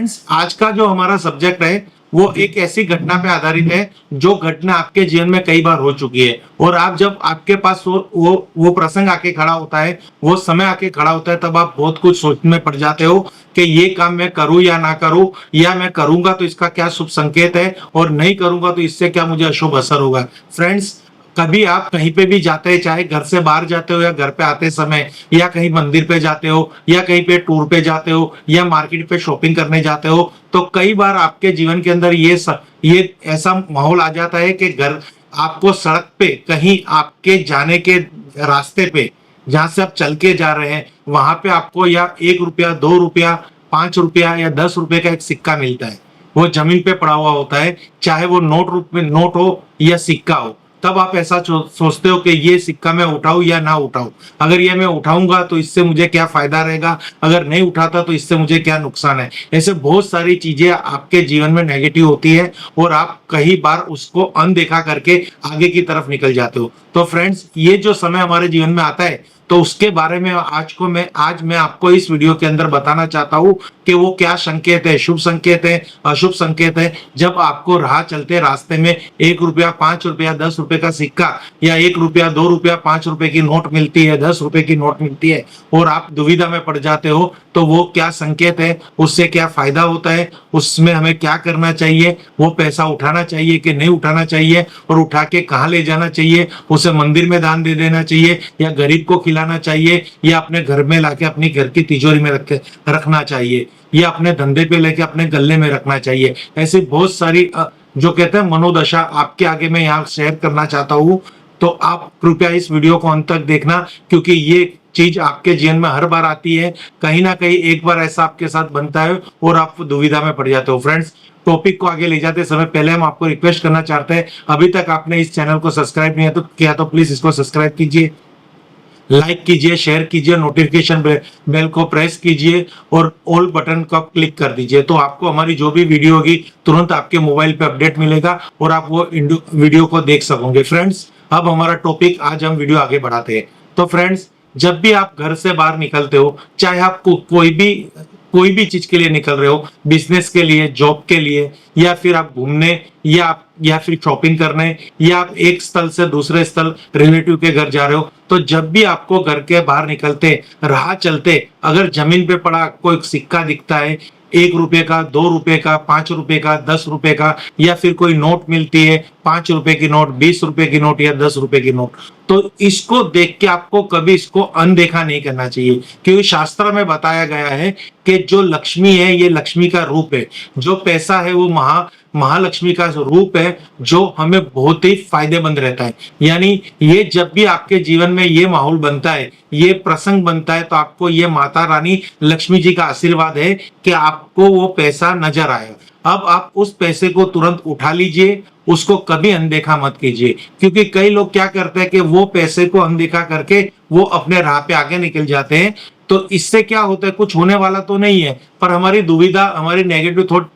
Friends, आज का जो हमारा सब्जेक्ट है वो एक ऐसी घटना पे आधारित है जो घटना आपके जीवन में कई बार हो चुकी है। और आप जब आपके पास वो प्रसंग आके खड़ा होता है, वो समय आके खड़ा होता है, तब आप बहुत कुछ सोचने में पड़ जाते हो कि ये काम मैं करूं या ना करूं, या मैं करूंगा तो इसका क्या शुभ संकेत है और नहीं करूंगा तो इससे क्या मुझे अशुभ असर होगा। फ्रेंड्स, कभी आप कहीं पे भी जाते हैं, चाहे घर से बाहर जाते हो या घर पे आते समय, या कहीं मंदिर पे जाते हो या कहीं पे टूर पे जाते हो या मार्केट पे शॉपिंग करने जाते हो, तो कई बार आपके जीवन के अंदर ये ऐसा माहौल आ जाता है कि घर आपको सड़क पे कहीं आपके जाने के रास्ते पे, जहां से आप चल के जा रहे हैं, वहां पे आपको या 1 रुपया, 2 रुपया, 5 रुपया या 10 रुपए का एक सिक्का मिलता है। वो जमीन पे पड़ा हुआ होता है, चाहे वो नोट रूप में नोट हो या सिक्का हो। तब आप ऐसा सोचते हो कि ये सिक्का मैं उठाऊं या ना उठाऊं, अगर ये मैं उठाऊंगा तो इससे मुझे क्या फायदा रहेगा, अगर नहीं उठाता तो इससे मुझे क्या नुकसान है। ऐसे बहुत सारी चीजें आपके जीवन में नेगेटिव होती है और आप कई बार उसको अनदेखा करके आगे की तरफ निकल जाते हो। तो फ्रेंड्स, ये जो समय हमारे जीवन में आता है, तो उसके बारे में आज मैं आपको इस वीडियो के अंदर बताना चाहता हूँ कि वो क्या संकेत है, शुभ संकेत है, अशुभ संकेत है। जब आपको राह चलते रास्ते में 1 रुपया, 5 रुपया, 10 रुपए का सिक्का या 1 रुपया, 2 रुपया, 5 रुपए की नोट मिलती है, 10 रुपए की नोट मिलती है और आप दुविधा में पड़ जाते हो, तो वो क्या संकेत है, उससे क्या फायदा होता है, उसमें हमें क्या करना चाहिए, वो पैसा उठाना चाहिए कि नहीं उठाना चाहिए, और उठा के कहाँ ले जाना चाहिए, उसे मंदिर में दान दे देना चाहिए या गरीब को खिलाना चाहिए, या अपने घर में लाके अपनी घर की तिजोरी में रखना चाहिए, या अपने धंधे पे लेके अपने गले में रखना चाहिए। ऐसी बहुत सारी जो कहते हैं मनोदशा आपके आगे मैं यहाँ शेयर करना चाहता हूँ। तो आप कृपया इस वीडियो को अंत तक देखना, क्योंकि ये चीज आपके जीवन में हर बार आती है, कहीं ना कहीं एक बार ऐसा आपके साथ बनता है और आप दुविधा में पड़ जाते हो। फ्रेंड्स, टॉपिक को आगे ले जाते समय पहले हम आपको रिक्वेस्ट करना चाहते हैं, अभी तक आपने इस चैनल को सब्सक्राइब नहीं किया तो प्लीज इसको सब्सक्राइब कीजिए, लाइक कीजिए, शेयर कीजिए, नोटिफिकेशन बेल को प्रेस कीजिए और ऑल बटन को क्लिक कर दीजिए, तो आपको हमारी जो भी वीडियो होगी तुरंत आपके मोबाइल पे अपडेट मिलेगा और आप वो वीडियो को देख सकोगे। फ्रेंड्स, अब हमारा टॉपिक, आज हम वीडियो आगे बढ़ाते हैं। तो फ्रेंड्स, जब भी आप घर से बाहर निकलते हो, चाहे आप कोई भी चीज के लिए निकल रहे हो, बिजनेस के लिए, जॉब के लिए, या फिर आप घूमने या फिर शॉपिंग करने, या आप एक स्थल से दूसरे स्थल रिलेटिव के घर जा रहे हो, तो जब भी आपको घर के बाहर निकलते राह चलते अगर जमीन पे पड़ा आपको एक सिक्का दिखता है, 1 रुपए का, 2 रुपए का, 5 रुपए का, 10 रुपए का, या फिर कोई नोट मिलती है, 5 रुपए की नोट, 20 रुपए की नोट या 10 रुपए की नोट, तो इसको देख के आपको कभी इसको अनदेखा नहीं करना चाहिए, क्योंकि शास्त्र में बताया गया है कि जो लक्ष्मी है ये लक्ष्मी का रूप है, जो पैसा है वो महालक्ष्मी का रूप है, जो हमें बहुत ही फायदेमंद रहता है। यानी ये जब भी आपके जीवन में ये माहौल बनता है, ये प्रसंग बनता है, तो आपको ये माता रानी लक्ष्मी जी का आशीर्वाद है कि आपको वो पैसा नजर आएगा। अब आप उस पैसे को तुरंत उठा लीजिए, उसको कभी अनदेखा मत कीजिए, क्योंकि कई लोग क्या करते हैं कि वो पैसे को अनदेखा करके वो अपने राह पे आगे निकल जाते हैं। तो इससे क्या होता है, कुछ होने वाला तो नहीं है, पर हमारी दुविधा, हमारी नेगेटिव थॉट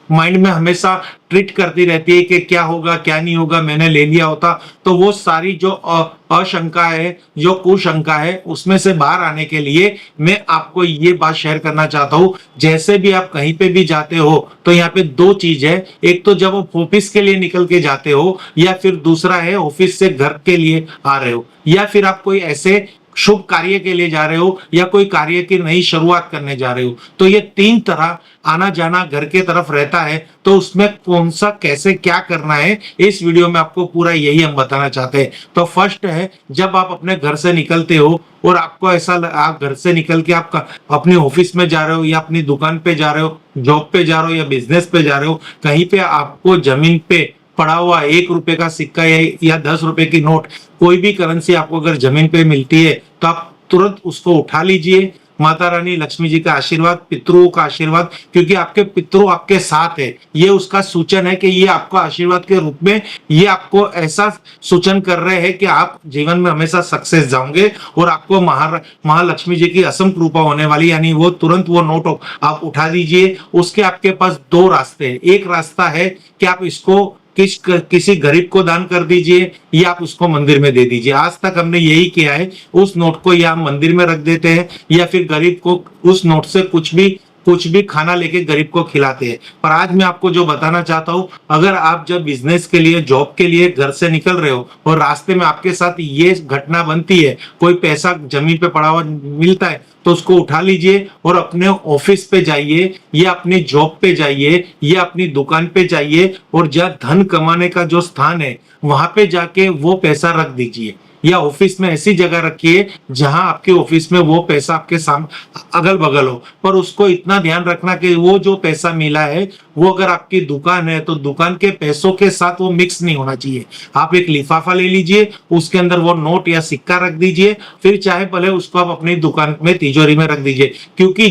माइंड में हमेशा ट्रीट करती रहती है कि क्या होगा, क्या नहीं होगा, मैंने ले लिया होता। तो वो सारी जो अशंका है, जो कुशंका है, उसमें से बाहर आने के लिए मैं आपको ये बात शेयर करना चाहता हूँ। जैसे भी आप कहीं पे भी जाते हो, तो यहाँ पे दो चीज है, एक तो जब आप ऑफिस के लिए निकल के जाते हो, या फिर दूसरा है ऑफिस से घर के लिए आ रहे हो, या फिर आप कोई ऐसे शुभ कार्य के लिए जा रहे हो या कोई कार्य की नई शुरुआत करने जा रहे हो, तो ये 3 तरह आना जाना घर के तरफ रहता है। तो उसमें कौन सा, कैसे, क्या करना है, इस वीडियो में आपको पूरा यही हम बताना चाहते हैं। तो फर्स्ट है, जब आप अपने घर से निकलते हो और आपको ऐसा आप घर से निकल के आप अपने ऑफिस में जा रहे हो या अपनी दुकान पे जा रहे हो, जॉब पे जा रहे हो या बिजनेस पे जा रहे हो, कहीं पे आपको जमीन पे पड़ा हुआ 1 रुपए का सिक्का या 10 रुपए की नोट, कोई भी करेंसी आपको अगर जमीन पे मिलती है, तो आप तुरंत उसको उठा लीजिए। माता रानी लक्ष्मी जी का आशीर्वाद, पितरों का आशीर्वाद, क्योंकि आपके पितरों आपके साथ है, ये उसका सूचन है कि ये आपको आशीर्वाद के रूप में, ये आपको ऐसा सूचन कर रहे हैं कि आप जीवन में हमेशा सक्सेस जाओगे और आपको महालक्ष्मी जी की असम कृपा होने वाली। यानी वो तुरंत वो नोट आप उठा दीजिए। उसके आपके पास 2 रास्ते हैं। एक रास्ता है कि आप इसको किसी गरीब को दान कर दीजिए या आप उसको मंदिर में दे दीजिए। आज तक हमने यही किया है, उस नोट को या मंदिर में रख देते हैं या फिर गरीब को उस नोट से कुछ भी कुछ भी खाना लेके गरीब को खिलाते हैं। पर आज मैं आपको जो बताना चाहता हूँ, अगर आप जब बिजनेस के लिए, जॉब के लिए घर से निकल रहे हो और रास्ते में आपके साथ ये घटना बनती है, कोई पैसा जमीन पे पड़ा हुआ मिलता है, तो उसको उठा लीजिए और अपने ऑफिस पे जाइए या अपनी जॉब पे जाइए या अपनी दुकान पे जाइए और जहाँ धन कमाने का जो स्थान है वहां पे जाके वो पैसा रख दीजिए, या ऑफिस में ऐसी जगह रखिए जहां आपके ऑफिस में वो पैसा आपके सामने अगल बगल हो। पर उसको इतना ध्यान रखना कि वो जो पैसा मिला है वो अगर आपकी दुकान है तो दुकान के पैसों के साथ वो मिक्स नहीं होना चाहिए। आप एक लिफाफा ले लीजिए, उसके अंदर वो नोट या सिक्का रख दीजिए, फिर चाहे भले उसको आप अपनी दुकान में तिजोरी में रख दीजिए, क्योंकि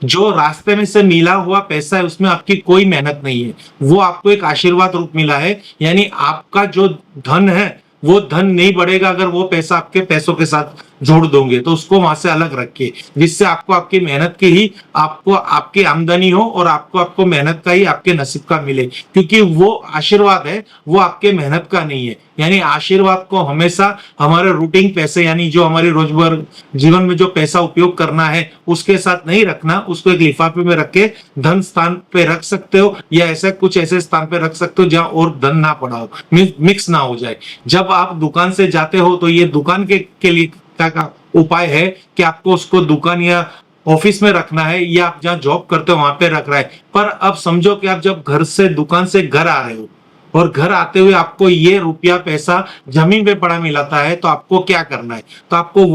जो रास्ते में से मिला हुआ पैसा है उसमें आपकी कोई मेहनत नहीं है, वो आपको एक आशीर्वाद रूप मिला है। यानी आपका जो धन है वो धन नहीं बढ़ेगा अगर वो पैसा आपके पैसों के साथ जोड़ दोगे, तो उसको वहां से अलग रखिए, जिससे आपको आपकी मेहनत की ही आपको आपकी आमदनी हो और आपको मेहनत का ही आपके नसीब का मिले, क्योंकि वो आशीर्वाद है, वो आपके मेहनत का नहीं है। यानी आशीर्वाद को हमेशा हमारे रूटीन पैसे, यानी जो हमारे रोजमर्रा जीवन में जो पैसा उपयोग करना है उसके साथ नहीं रखना, उसको एक लिफाफे में रख के धन स्थान पे रख सकते हो, या ऐसा कुछ ऐसे स्थान पे रख सकते हो जहां और धन ना पड़ा हो, मिक्स ना हो जाए। जब आप दुकान से जाते हो तो ये दुकान के लिए का उपाय है कि आपको उसको दुकान या ऑफिस में रखना है, या आप जहां जॉब करते हो वहां पे रख रहा है। पर अब समझो कि आप जब घर से, दुकान से घर आ रहे हो और घर आते हुए आपको ये रुपया पैसा जमीन पे पड़ा मिलाता है, तो आपको क्या करना है? तो आपको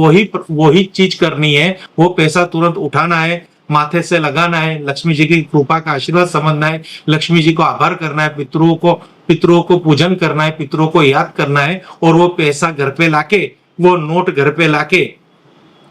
वही चीज करनी है, वो पैसा तुरंत उठाना है, माथे से लगाना है, लक्ष्मी जी की कृपा का आशीर्वाद समझना है, लक्ष्मी जी को आभार करना है, पितरों को पूजन करना है, पितरों को याद करना है, और वो पैसा घर पे लाके, वो नोट घर पे लाके,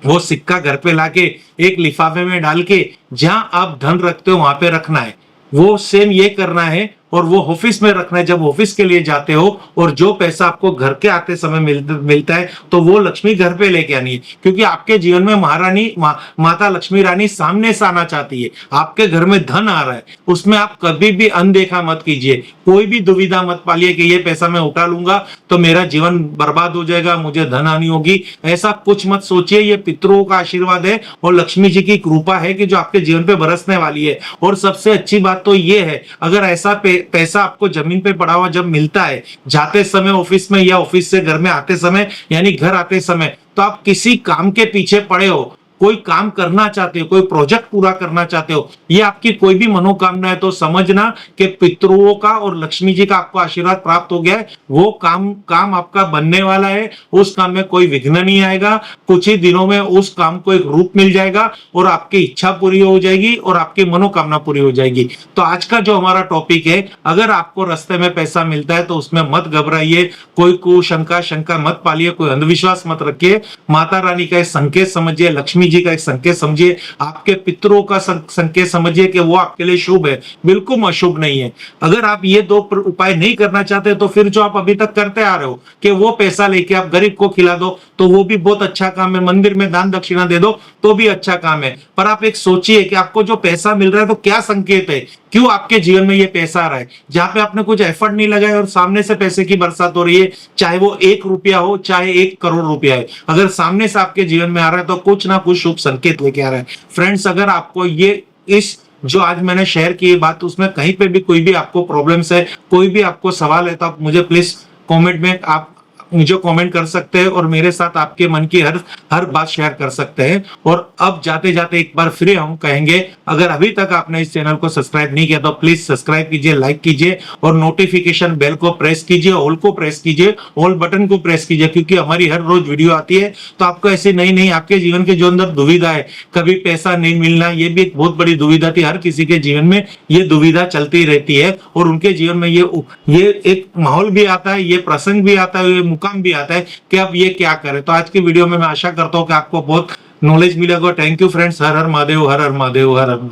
वो सिक्का घर पे लाके एक लिफाफे में डाल के जहां आप धन रखते हो वहां पे रखना है। वो सेम ये करना है और वो ऑफिस में रखना है। जब ऑफिस के लिए जाते हो और जो पैसा आपको घर के आते समय मिलता है तो वो लक्ष्मी घर पे लेके आनी है, क्योंकि आपके जीवन में महारानी माता लक्ष्मी रानी सामने से आना चाहती है। आपके घर में धन आ रहा है, उसमें आप कभी भी अनदेखा मत कीजिए, कोई भी दुविधा मत पालिए कि ये पैसा मैं उठा लूंगा तो मेरा जीवन बर्बाद हो जाएगा, मुझे धन हानि होगी, ऐसा कुछ मत सोचिए। ये पितरों का आशीर्वाद है और लक्ष्मी जी की कृपा है कि जो आपके जीवन पे बरसने वाली है। और सबसे अच्छी बात तो ये है, अगर ऐसा पैसा आपको जमीन पे पड़ा हुआ जब मिलता है जाते समय ऑफिस में, या ऑफिस से घर में आते समय, यानी घर आते समय, तो आप किसी काम के पीछे पड़े हो, कोई काम करना चाहते हो, कोई प्रोजेक्ट पूरा करना चाहते हो, ये आपकी कोई भी मनोकामना है, तो समझना कि पितरों का और लक्ष्मी जी का आपको आशीर्वाद प्राप्त हो गया है। वो काम आपका बनने वाला है, उस काम में कोई विघ्न नहीं आएगा, कुछ ही दिनों में उस काम को एक रूप मिल जाएगा और आपकी इच्छा पूरी हो जाएगी और आपकी मनोकामना पूरी हो जाएगी। तो आज का जो हमारा टॉपिक है, अगर आपको रास्ते में पैसा मिलता है तो उसमें मत घबराइए, कोई शंका मत पालिए, कोई अंधविश्वास मत रखिए। माता रानी का एक संकेत समझिए, लक्ष्मी जी का एक संकेत समझिए, आपके पितरों का संकेत समझिए कि वो आपके लिए शुभ है, बिल्कुल अशुभ नहीं है। अगर आप ये दो उपाय नहीं करना चाहते तो फिर जो आप अभी तक करते आ रहे हो कि वो पैसा लेके आप गरीब को खिला दो, तो वो भी बहुत अच्छा काम है, मंदिर में दान दक्षिणा दे दो तो भी अच्छा काम है। पर आप एक सोचिए कि आपको जो पैसा मिल रहा है तो क्या संकेत है, क्यों आपके जीवन में ये पैसा आ रहा है? जहां पे आपने कुछ एफर्ट नहीं लगाया और सामने से पैसे की बरसात हो रही है, चाहे वो 1 रुपया हो चाहे 1 करोड़ रुपया है, अगर सामने से आपके जीवन में आ रहा है तो कुछ ना कुछ शुभ संकेत लेके आ रहा है। फ्रेंड्स, अगर आपको ये इस जो आज मैंने शेयर की बात, उसमें कहीं पे भी कोई भी आपको प्रॉब्लम्स है, कोई भी आपको सवाल है, तो आप मुझे प्लीज कमेंट में आप मुझे कमेंट कर सकते हैं और मेरे साथ आपके मन की हर बात शेयर कर सकते हैं। और अब जाते जाते एक बार फिर हम कहेंगे, अगर अभी तक आपने इस चैनल को सब्सक्राइब नहीं किया तो प्लीज सब्सक्राइब कीजिए, लाइक कीजिए और नोटिफिकेशन बेल को प्रेस कीजिए, ऑल को प्रेस कीजिए, ऑल बटन को प्रेस कीजिए, क्योंकि हमारी हर रोज वीडियो आती है तो आपको ऐसी नई आपके जीवन के जो अंदर दुविधा है, कभी पैसा नहीं मिलना, ये भी एक बहुत बड़ी दुविधा थी, हर किसी के जीवन में ये दुविधा चलती रहती है और उनके जीवन में ये एक माहौल भी आता है, ये प्रसंग भी आता है, ये मुकाम भी आता है कि अब ये क्या करें। तो आज की वीडियो में मैं आशा करता हूं कि आपको बहुत नॉलेज मिलेगा। Thank you friends, her her Mahadev, her her Mahadev, her her